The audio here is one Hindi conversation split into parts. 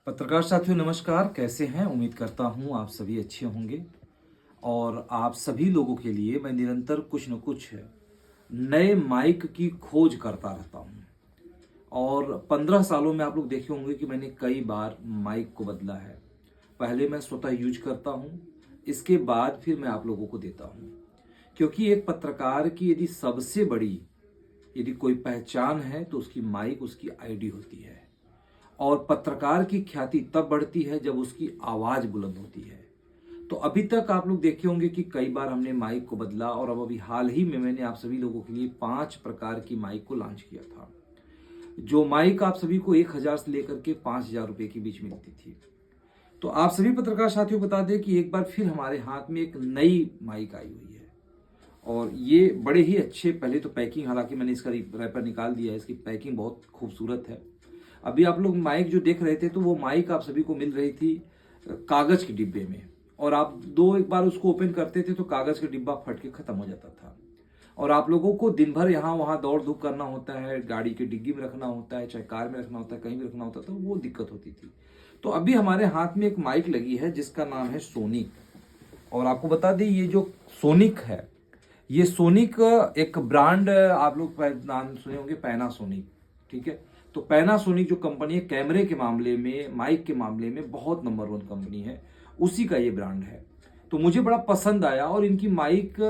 पत्रकार साथियों नमस्कार। कैसे हैं? उम्मीद करता हूं आप सभी अच्छे होंगे। और आप सभी लोगों के लिए मैं निरंतर कुछ न कुछ नए माइक की खोज करता रहता हूं। और 15 सालों में आप लोग देखे होंगे कि मैंने कई बार माइक को बदला है। पहले मैं स्वतः यूज करता हूं, इसके बाद फिर मैं आप लोगों को देता हूं। क्योंकि एक पत्रकार की यदि सबसे बड़ी यदि कोई पहचान है तो उसकी माइक, उसकी आईडी होती है। और पत्रकार की ख्याति तब बढ़ती है जब उसकी आवाज बुलंद होती है। तो अभी तक आप लोग देखे होंगे कि कई बार हमने माइक को बदला, और अब अभी हाल ही में मैंने आप सभी लोगों के लिए 5 प्रकार की माइक को लॉन्च किया था। जो माइक आप सभी को 1000 से लेकर के 5000 रुपए के बीच मिलती थी। तो आप सभी पत्रकार साथियों बता दें कि एक बार फिर हमारे हाथ में एक नई माइक आई हुई है। और ये बड़े ही अच्छे, पहले तो पैकिंग, हालांकि मैंने इसका रैपर निकाल दिया है, इसकी पैकिंग बहुत खूबसूरत है। अभी आप लोग माइक जो देख रहे थे तो वो माइक आप सभी को मिल रही थी कागज के डिब्बे में। और आप एक बार उसको ओपन करते थे तो कागज का डिब्बा फट के खत्म हो जाता था। और आप लोगों को दिन भर यहाँ वहाँ दौड़ धूप करना होता है, गाड़ी के डिग्गी में रखना होता है, चाहे कार में रखना होता है, कहीं भी रखना होता था, तो वो दिक्कत होती थी। तो अभी हमारे हाथ में एक माइक लगी है जिसका नाम है सोनिक। और आपको बता दें, ये जो सोनिक है, ये सोनिक एक ब्रांड, आप लोग नाम सुने होंगे, पैनासोनिक। ठीक है, तो पैनासोनिक जो कंपनी है कैमरे के मामले में, माइक के मामले में बहुत नंबर 1 कंपनी है, उसी का ये ब्रांड है। तो मुझे बड़ा पसंद आया। और इनकी माइक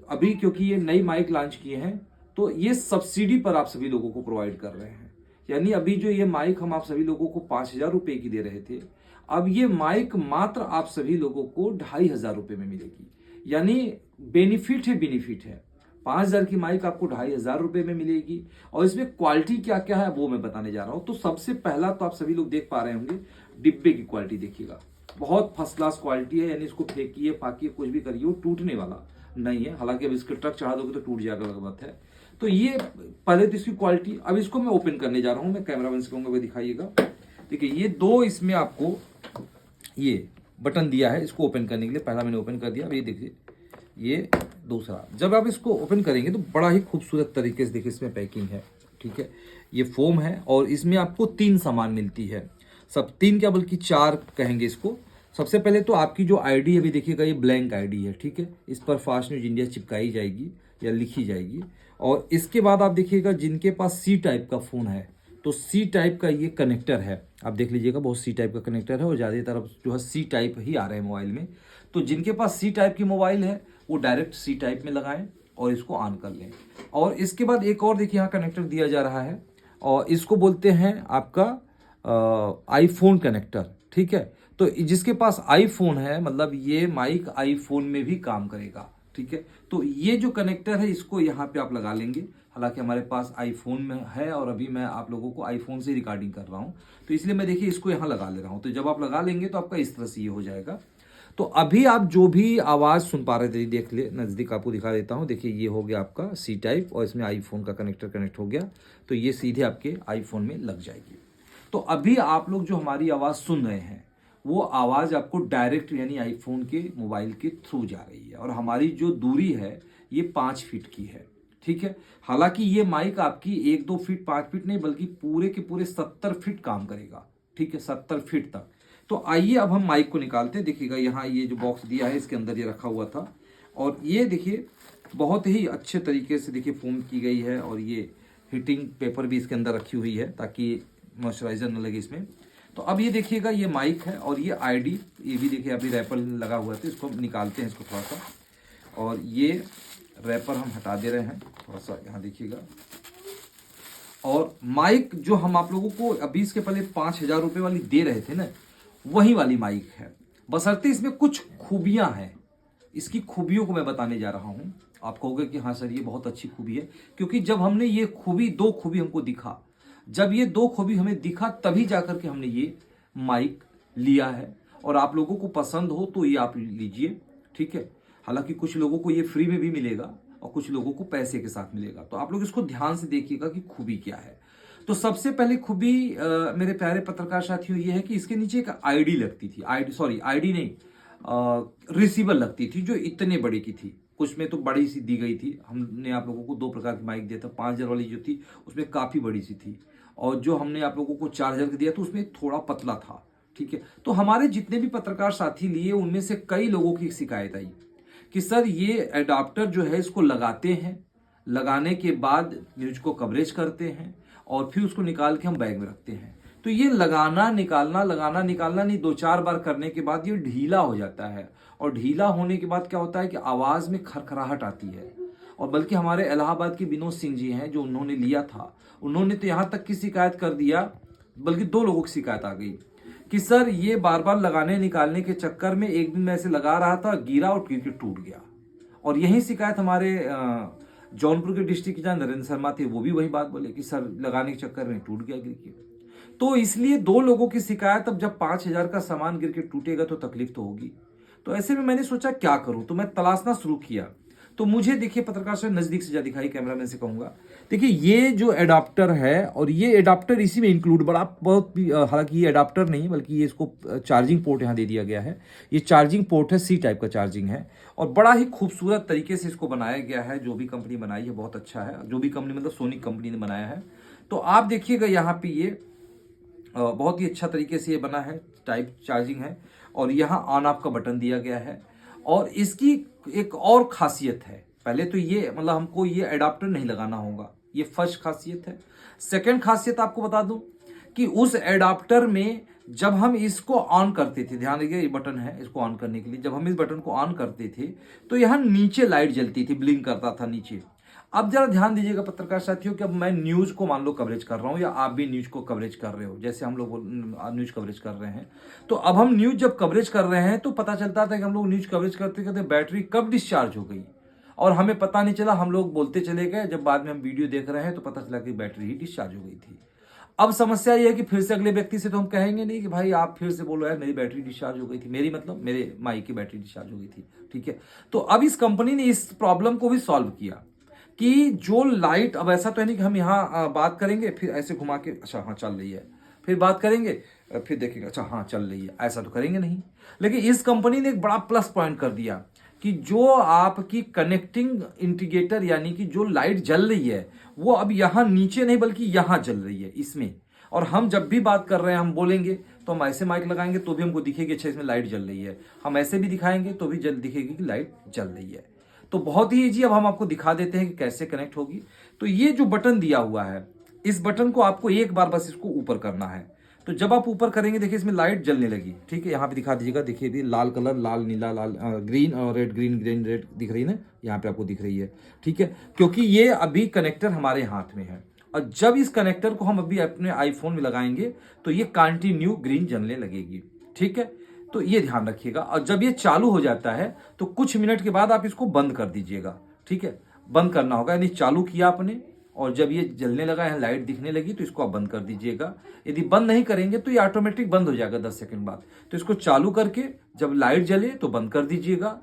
अभी, क्योंकि ये नई माइक लॉन्च किए हैं, तो ये सब्सिडी पर आप सभी लोगों को प्रोवाइड कर रहे हैं। यानी अभी जो ये माइक हम आप सभी लोगों को 5000 रुपए की दे रहे थे, अब ये माइक मात्र आप सभी लोगों को 2500 रुपए में मिलेगी। यानी बेनिफिट है, बेनिफिट है। 5000 की माइक आपको 2500 रुपए में मिलेगी। और इसमें क्वालिटी क्या क्या है वो मैं बताने जा रहा हूं। तो सबसे पहला तो आप सभी लोग देख पा रहे होंगे, डिब्बे की क्वालिटी देखिएगा, बहुत फर्स्ट क्लास क्वालिटी है। यानी इसको फेंकिए, फाकिए, कुछ भी करिए, वो टूटने वाला नहीं है। हालांकि अब इसके ट्रक चढ़ा दोगे तो टूट जाएगा, अलग बात है। तो ये पहले तो इसकी क्वालिटी। अब इसको मैं ओपन करने जा रहा हूं, मैं कैमरामैन से कहूंगा दिखाइएगा। देखिए, ये 2 इसमें आपको ये बटन दिया है इसको ओपन करने के लिए। पहला मैंने ओपन कर दिया। अब ये देखिए, ये दूसरा। जब आप इसको ओपन करेंगे तो बड़ा ही खूबसूरत तरीके से देखिए इसमें पैकिंग है। ठीक है, ये फोम है और इसमें आपको 3 सामान मिलती है। सब 3 क्या बल्कि 4 कहेंगे इसको। सबसे पहले तो आपकी जो आईडी है, अभी देखिएगा ये ब्लैंक आईडी है। ठीक है, इस पर फास्ट न्यूज इंडिया चिपकाई जाएगी या लिखी जाएगी। और इसके बाद आप देखिएगा, जिनके पास सी टाइप का फोन है तो सी टाइप का ये कनेक्टर है। आप देख लीजिएगा, बहुत सी टाइप का कनेक्टर है और ज़्यादातर अब जो है सी टाइप ही आ रहे हैं मोबाइल में। तो जिनके पास सी टाइप की मोबाइल है वो डायरेक्ट सी टाइप में लगाएं और इसको ऑन कर लें। और इसके बाद एक और देखिए यहाँ कनेक्टर दिया जा रहा है, और इसको बोलते हैं आपका आईफोन कनेक्टर। ठीक है, तो जिसके पास आईफोन है, मतलब ये माइक आईफोन में भी काम करेगा। ठीक है, तो ये जो कनेक्टर है इसको यहाँ पे आप लगा लेंगे। हालांकि हमारे पास आईफोन में है और अभी मैं आप लोगों को आईफोन से रिकॉर्डिंग कर रहा हूँ, तो इसलिए मैं देखिए इसको यहाँ लगा ले रहा हूँ। तो जब आप लगा लेंगे तो आपका इस तरह से ये हो जाएगा। तो अभी आप जो भी आवाज़ सुन पा रहे थे, देख ले, नज़दीक आपको दिखा देता हूँ। देखिए, ये हो गया आपका सी टाइप और इसमें आईफोन का कनेक्टर कनेक्ट हो गया, तो ये सीधे आपके आईफोन में लग जाएगी। तो अभी आप लोग जो हमारी आवाज़ सुन रहे हैं वो आवाज़ आपको डायरेक्ट यानी आईफोन के मोबाइल के थ्रू जा रही है। और हमारी जो दूरी है ये 5 फीट की है। ठीक है, हालांकि ये माइक आपकी 1-2 फीट 5 फीट नहीं बल्कि पूरे के पूरे 70 फीट काम करेगा। ठीक है, 70 फीट तक। तो आइए अब हम माइक को निकालते हैं। देखिएगा, यहाँ ये जो बॉक्स दिया है इसके अंदर ये रखा हुआ था, और ये देखिए बहुत ही अच्छे तरीके से देखिए फोम की गई है। और ये हीटिंग पेपर भी इसके अंदर रखी हुई है ताकि मॉइस्चराइजर न लगे इसमें। तो अब ये देखिएगा, ये माइक है और ये आईडी, ये भी देखिए अभी रैपर लगा हुआ था, इसको निकालते हैं इसको थोड़ा सा। और ये रैपर हम हटा दे रहे हैं थोड़ा सा, यहाँ देखिएगा। और माइक जो हम आप लोगों को अभी इसके पहले 5000 रुपये वाली दे रहे थे ना, वही वाली माइक है। बशर्ते इसमें कुछ खूबियां हैं। इसकी खूबियों को मैं बताने जा रहा हूं। आप कहोगे कि हाँ सर ये बहुत अच्छी खूबी है, क्योंकि जब हमने ये खूबी, 2 खूबी हमको दिखा, जब ये 2 खूबी हमें दिखा तभी जाकर के हमने ये माइक लिया है। और आप लोगों को पसंद हो तो ये आप लीजिए। ठीक है, हालांकि कुछ लोगों को ये फ्री में भी मिलेगा और कुछ लोगों को पैसे के साथ मिलेगा। तो आप लोग इसको ध्यान से देखिएगा कि खूबी क्या है। तो सबसे पहले खूबी मेरे प्यारे पत्रकार साथियों ये है कि इसके नीचे एक आईडी लगती थी, आईडी नहीं, रिसीवर लगती थी जो इतने बड़ी की थी। कुछ में तो बड़ी सी दी गई थी। हमने आप लोगों को 2 प्रकार की माइक दिया था। 5000 वाली जो थी उसमें काफ़ी बड़ी सी थी, और जो हमने आप लोगों को चार्जर दिया तो उसमें थोड़ा पतला था। ठीक है, तो हमारे जितने भी पत्रकार साथी लिए उनमें से कई लोगों की शिकायत आई कि सर ये एडाप्टर जो है इसको लगाते हैं, लगाने के बाद न्यूज को कवरेज करते हैं और फिर उसको निकाल के हम बैग में रखते हैं। तो ये लगाना निकालना नहीं, 2-4 बार करने के बाद ये ढीला हो जाता है और ढीला होने के बाद क्या होता है कि आवाज में खरखराहट आती है। और बल्कि हमारे इलाहाबाद के विनोद सिंह जी हैं जो उन्होंने लिया था, उन्होंने तो यहां तक की शिकायत कर दिया, बल्कि 2 लोगों की शिकायत आ गई कि सर ये बार बार लगाने निकालने के चक्कर में एक दिन मैं ऐसे लगा रहा था, गिरा और गिर के टूट गया। और यही शिकायत हमारे जौनपुर के डिस्ट्रिक्ट के जहाँ नरेंद्र शर्मा थे वो भी वही बात बोले कि सर लगाने के चक्कर में टूट गया गिर के। तो इसलिए 2 लोगों की शिकायत, अब जब 5,000 का सामान गिर के टूटेगा तो तकलीफ तो होगी। तो ऐसे में मैंने सोचा क्या करूं, तो मैं तलाशना शुरू किया। तो मुझे देखिए पत्रकार से नजदीक से जा दिखाई, कैमरामैन से कहूंगा, देखिए ये जो एडाप्टर है और ये एडाप्टर इसी में इंक्लूड, बड़ा बहुत हालांकि ये एडाप्टर नहीं बल्कि ये इसको चार्जिंग पोर्ट यहाँ दे दिया गया है। ये चार्जिंग पोर्ट है, सी टाइप का चार्जिंग है और बड़ा ही खूबसूरत तरीके से इसको बनाया गया है। जो भी कंपनी बनाई है बहुत अच्छा है, जो भी कंपनी मतलब सोनी कंपनी ने बनाया है। तो आप देखिएगा यहाँ पे ये बहुत ही अच्छा तरीके से ये बना है, टाइप चार्जिंग है और यहाँ ऑन ऑफ का बटन दिया गया है। और इसकी एक और खासियत है, पहले तो ये मतलब हमको ये एडाप्टर नहीं लगाना होगा, ये फर्स्ट खासियत है। सेकंड खासियत आपको बता दूं कि उस एडाप्टर में जब हम इसको ऑन करते थे, ध्यान रखिए ये बटन है इसको ऑन करने के लिए, जब हम इस बटन को ऑन करते थे तो यहाँ नीचे लाइट जलती थी, ब्लिंक करता था नीचे। अब जरा ध्यान दीजिएगा पत्रकार साथियों कि अब मैं न्यूज को मान लो कवरेज कर रहा हूं या आप भी न्यूज को कवरेज कर रहे हो, जैसे हम लोग न्यूज कवरेज कर रहे हैं। तो अब हम न्यूज जब कवरेज कर रहे हैं तो पता चलता था कि हम लोग न्यूज कवरेज करते करते बैटरी कब डिस्चार्ज हो गई और हमें पता नहीं चला, हम लोग बोलते चले गए। जब बाद में हम वीडियो देख रहे हैं तो पता चला कि बैटरी ही डिस्चार्ज हो गई थी। अब समस्या यह है कि फिर से अगले व्यक्ति से तो हम कहेंगे नहीं कि भाई आप फिर से बोलो यार मेरी बैटरी डिस्चार्ज हो गई थी, मेरी मतलब मेरे माइक की बैटरी डिस्चार्ज हो गई थी। ठीक है, तो अब इस कंपनी ने इस प्रॉब्लम को भी सॉल्व किया कि जो लाइट, अब ऐसा तो है नहीं कि हम यहाँ बात करेंगे फिर ऐसे घुमा के अच्छा हाँ चल रही है, फिर बात करेंगे फिर देखेंगे अच्छा हाँ चल रही है, ऐसा तो करेंगे नहीं। लेकिन इस कंपनी ने एक बड़ा प्लस पॉइंट कर दिया कि जो आपकी कनेक्टिंग इंडिकेटर यानी कि जो लाइट जल रही है वो अब यहाँ नीचे नहीं बल्कि यहाँ जल रही है इसमें। और हम जब भी बात कर रहे हैं हम बोलेंगे तो हम ऐसे माइक लगाएंगे तो भी हमको दिखेगी अच्छा इसमें लाइट जल रही है, हम ऐसे भी दिखाएंगे तो भी जल दिखेगी कि लाइट जल रही है। तो बहुत ही इजी, अब हम आपको दिखा देते हैं कि कैसे कनेक्ट होगी। तो ये जो बटन दिया हुआ है, इस बटन को आपको एक बार बस इसको ऊपर करना है। तो जब आप ऊपर करेंगे देखिए इसमें लाइट जलने लगी। ठीक है, यहाँ पे दिखा दीजिएगा, देखिए भी लाल कलर, लाल नीला लाल ग्रीन और रेड, ग्रीन ग्रीन रेड दिख रही है ना, यहाँ पे आपको दिख रही है। ठीक है, क्योंकि ये अभी कनेक्टर हमारे हाथ में है और जब इस कनेक्टर को हम अभी अपने आईफोन में लगाएंगे तो ये कंटिन्यू ग्रीन जलने लगेगी। ठीक है, तो ये ध्यान रखिएगा। और जब ये चालू हो जाता है तो कुछ मिनट के बाद आप इसको बंद कर दीजिएगा। ठीक है, बंद करना होगा, यानी चालू किया आपने और जब ये जलने लगा है, लाइट दिखने लगी, तो इसको आप बंद कर दीजिएगा। यदि बंद नहीं करेंगे तो ये ऑटोमेटिक बंद हो जाएगा 10 सेकंड बाद। तो इसको चालू करके जब लाइट जले तो बंद कर दीजिएगा।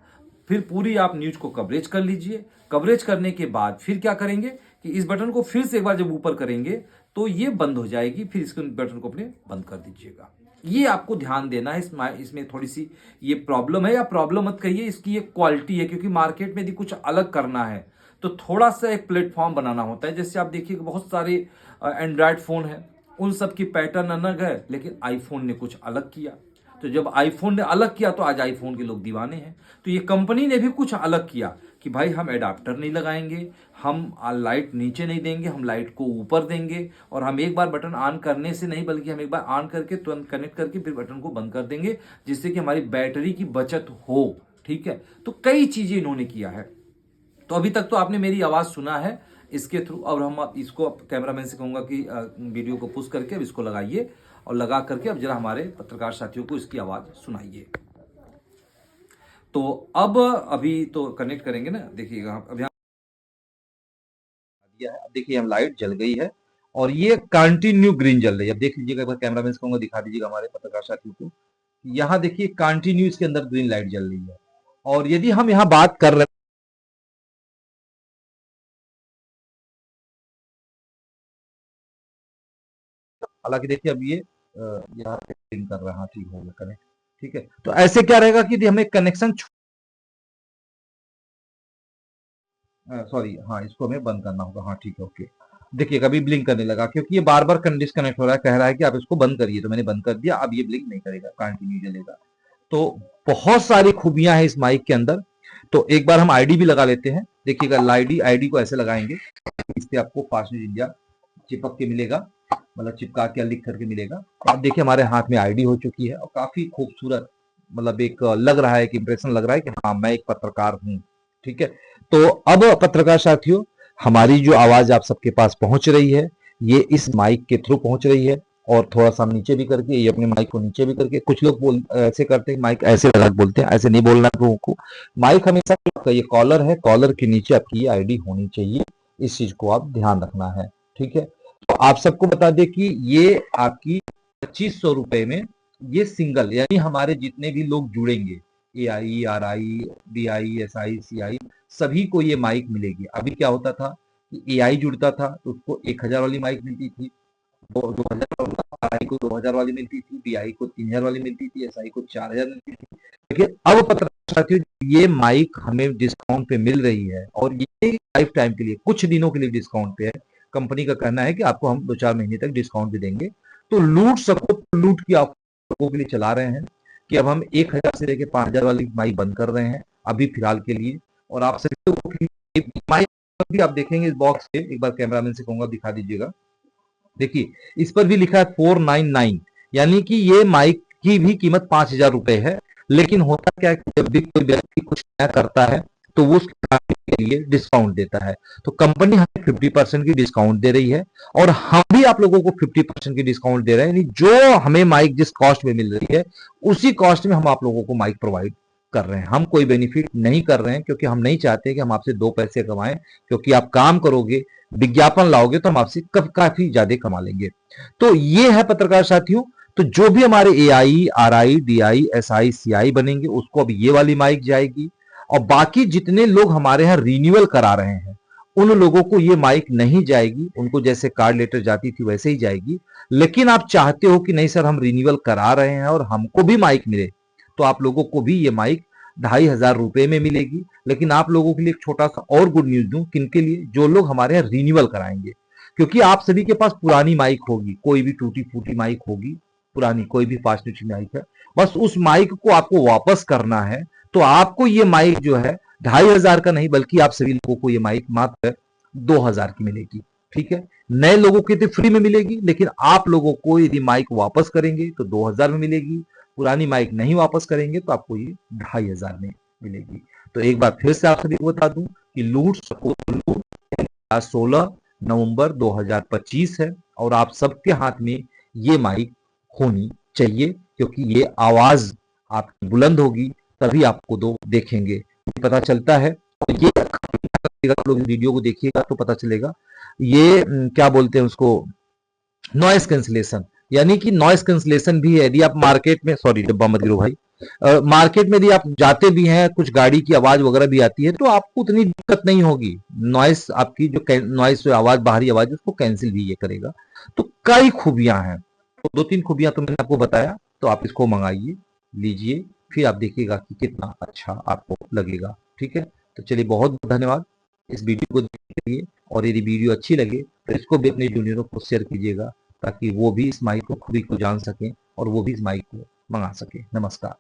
फिर पूरी आप न्यूज को कवरेज कर लीजिए। कवरेज करने के बाद फिर क्या करेंगे कि इस बटन को फिर से एक बार जब ऊपर करेंगे तो ये बंद हो जाएगी, फिर इस बटन को अपने बंद कर दीजिएगा। ये आपको ध्यान देना है। इसमें थोड़ी सी ये प्रॉब्लम है, या प्रॉब्लम मत कहिए, इसकी एक क्वालिटी है, क्योंकि मार्केट में यदि कुछ अलग करना है तो थोड़ा सा एक प्लेटफॉर्म बनाना होता है। जैसे आप देखिए बहुत सारे एंड्रॉयड फोन है, उन सब की पैटर्न अलग है, लेकिन आईफोन ने कुछ अलग किया। तो जब आईफोन ने अलग किया तो आज आईफोन के लोग दीवाने हैं। तो ये कंपनी ने भी कुछ अलग किया कि भाई हम एडाप्टर नहीं लगाएंगे, हम लाइट नीचे नहीं देंगे, हम लाइट को ऊपर देंगे और हम एक बार बटन ऑन करने से नहीं बल्कि हम एक बार ऑन करके तुरंत कनेक्ट करके फिर बटन को बंद कर देंगे, जिससे कि हमारी बैटरी की बचत हो। ठीक है, तो कई चीजें इन्होंने किया है। तो अभी तक तो आपने मेरी आवाज सुना है इसके थ्रू। अब हम इसको कैमरामैन से कहूंगा कि वीडियो को पुश करके अब इसको लगाइए और लगा करके अब जरा हमारे पत्रकार साथियों को इसकी आवाज सुनाइए। तो अब अभी तो कनेक्ट करेंगे ना, देखिएगा अब यहाँ दिया है। अब देखिए हम लाइट जल गई है और ये कंटिन्यू ग्रीन जल रही है। अब देख लीजिएगा, एक बार कैमरामैन से कहूंगा दिखा दीजिएगा हमारे पत्रकार साथियों को। यहाँ देखिए कंटिन्यू इसके अंदर ग्रीन लाइट जल रही है। और यदि हम यहाँ बात कर रहे, हालांकि देखिए अब ये यहाँ पे ग्रीन कर रहा है, हाँ ठीक हो गया कनेक्ट। ठीक है, तो ऐसे क्या रहेगा कि यदि हमें कनेक्शन, सॉरी हाँ इसको हमें बंद करना होगा, हाँ ठीक है ओके। देखिए कभी ब्लिंक करने लगा, क्योंकि ये बार बार डिस्कनेक्ट हो रहा है, कह रहा है कि आप इसको बंद करिए, तो मैंने बंद कर दिया। अब ये ब्लिंक नहीं करेगा, कंटिन्यू चलेगा। तो बहुत सारी खूबियां हैं इस माइक के अंदर। तो एक बार हम आईडी भी लगा लेते हैं। देखिएगा आईडी आईडी को ऐसे लगाएंगे, इस पे आपको फास्ट न्यूज इंडिया चिपक के मिलेगा, मतलब चिपका के लिख करके मिलेगा। तो आप देखिए हमारे हाथ में आईडी हो चुकी है और काफी खूबसूरत, मतलब एक लग रहा है कि इंप्रेशन लग रहा है कि हाँ मैं एक पत्रकार हूँ। ठीक है, तो अब पत्रकार साथियों, हमारी जो आवाज आप सबके पास पहुंच रही है, ये इस माइक के थ्रू पहुंच रही है। और थोड़ा सा हम नीचे भी करके, ये अपने माइक को नीचे भी करके, कुछ लोग बोल ऐसे करते हैं, माइक ऐसे लगा के बोलते हैं, ऐसे नहीं बोलना है लोगों को। माइक हमेशा आपका ये कॉलर है, कॉलर के नीचे आपकी ये आईडी होनी चाहिए, इस चीज को आप ध्यान रखना है। ठीक है, तो आप सबको बता दें कि ये आपकी 2500 रुपए में ये सिंगल, यानी हमारे जितने भी लोग जुड़ेंगे, AI RI DI SI CI, सभी को ये माइक मिलेगी। अभी क्या होता था कि AI जुड़ता था तो उसको 1000 वाली माइक मिलती थी, 2000 RI को 2000 वाली मिलती थी, DI को 3000 वाली मिलती थी, SI को 4000 मिलती थी। लेकिन अब पत्रकार साथियों, ये माइक हमें डिस्काउंट पे मिल रही है, और ये लाइफ टाइम के लिए, कुछ दिनों के लिए डिस्काउंट पे है। कंपनी का कहना है कि आपको हम 2-4 महीने तक डिस्काउंट भी देंगे। तो लूट सको तो लूट की आप लोगों के लिए चला रहे हैं कि अब हम 1000 से लेकर 5000 वाली माइक बंद कर रहे हैं अभी फिलहाल के लिए। और आप सभी लोगों के लिए माइक भी आप देखेंगे इस बॉक्स पे, एक बार कैमरामैन से कहूंगा दिखा दीजिएगा। देखिए इस पर भी लिखा है 499, यानी कि ये माइक की भी कीमत 5000 रुपए है। लेकिन होता क्या है कि जब भी कोई व्यक्ति कुछ नया करता है तो वो उसके के लिए डिस्काउंट देता है। तो कंपनी हमें 50% की डिस्काउंट दे रही है, और हम भी आप लोगों को 50% की डिस्काउंट दे रहे हैं, यानी जो हमें माइक जिस कॉस्ट में मिल रही है उसी कॉस्ट में हम आप लोगों को माइक प्रोवाइड कर रहे हैं। हम कोई बेनिफिट नहीं कर रहे हैं, क्योंकि हम नहीं चाहते कि हम आपसे 2 पैसे कमाएं, क्योंकि आप काम करोगे, विज्ञापन लाओगे तो हम आपसे काफी ज्यादा कमा लेंगे। तो ये है पत्रकार साथियों। तो जो भी हमारे AI RI DI SI CI बनेंगे उसको अब ये वाली माइक जाएगी, और बाकी जितने लोग हमारे यहाँ रिन्यूअल करा रहे हैं उन लोगों को ये माइक नहीं जाएगी, उनको जैसे कार्ड लेटर जाती थी वैसे ही जाएगी। लेकिन आप चाहते हो कि नहीं सर हम रिन्यूअल करा रहे हैं और हमको भी माइक मिले, तो आप लोगों को भी ये माइक 2500 रुपए में मिलेगी। लेकिन आप लोगों के लिए एक छोटा सा और गुड न्यूज दूं, किनके लिए, जो लोग हमारे यहाँ रिन्यूअल कराएंगे। क्योंकि आप सभी के पास पुरानी माइक होगी, कोई भी टूटी फूटी माइक होगी, पुरानी कोई भी फास्ट माइक है, बस उस माइक को आपको वापस करना है। तो आपको ये माइक जो है 2500 का नहीं, बल्कि आप सभी लोगों को ये माइक मात्र 2000 की मिलेगी। ठीक है, नए लोगों के लिए फ्री में मिलेगी, लेकिन आप लोगों को यदि माइक वापस करेंगे तो 2000 में मिलेगी, पुरानी माइक नहीं वापस करेंगे तो आपको ये 2500 में मिलेगी। तो एक बार फिर से आप सभी को बता दूं कि लूट सको तो लूट 16 नवंबर 2025 है, और आप सबके हाथ में ये माइक होनी चाहिए, क्योंकि ये आवाज आपकी बुलंद होगी तभी आपको दो देखेंगे, पता चलता है। और ये आप लोग वीडियो को देखिएगा तो पता चलेगा। ये क्या बोलते हैं उसको, नॉइस कैंसिलेशन, यानी कि नॉइस कैंसिलेशन भी है। यदि आप मार्केट में, सॉरी डब्बा मत गिरो भाई, मार्केट में यदि आप जाते भी हैं, कुछ गाड़ी की आवाज वगैरह भी आती है, तो आपको उतनी दिक्कत नहीं होगी। नॉइस आपकी जो नॉइस आवाज, बाहरी आवाज, उसको कैंसिल भी ये करेगा। तो कई खूबियां हैं, तो 2-3 खूबियां तो मैंने आपको बताया। तो आप इसको मंगाइए, लीजिए, फिर आप देखिएगा कि कितना अच्छा आपको लगेगा। ठीक है, तो चलिए बहुत बहुत धन्यवाद इस वीडियो को देखने के लिए। और यदि वीडियो अच्छी लगे तो इसको भी अपने जूनियरों को शेयर कीजिएगा, ताकि वो भी इस माइक को, खुद को जान सकें और वो भी इस माइक को मंगा सके। नमस्कार।